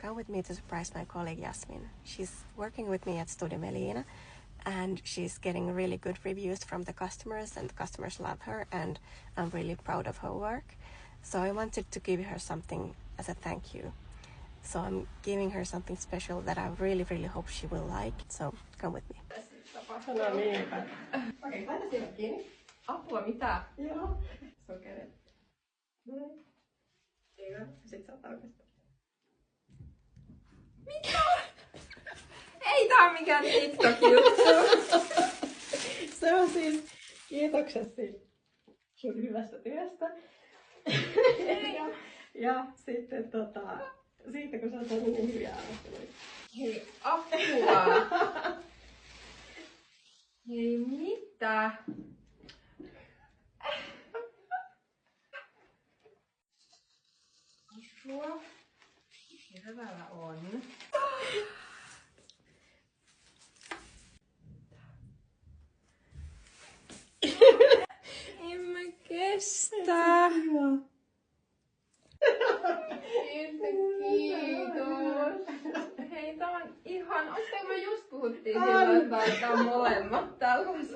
come with me to surprise my colleague Jasmin. She's working with me at Studio Melina, and she's getting really good reviews from the customers, and the customers love her, and I'm really proud of her work. So I wanted to give her something as a thank you. So I'm giving her something special that I really, really hope she will like. So come with me. No niinpä. Okei, laita silmät kiinni. Apua, mitä? Joo. Sokerit. Noin. Hyvä. Sit saat aukastaa. Mitä? Ei tää oo mikään TikTok-juttu. Se on siis kiitoksesi sun hyvästä työstä. ja sitten siitä kun sä oot ollut niin hyviä arvosteluita. Hei, apua! Hei, mitä? Apua. Hirveellä on. En mä kestä. Kiitos. Hei, tää on ihan... Ootko me just puhuttiin silloin, että tää on molemmat tällaiset?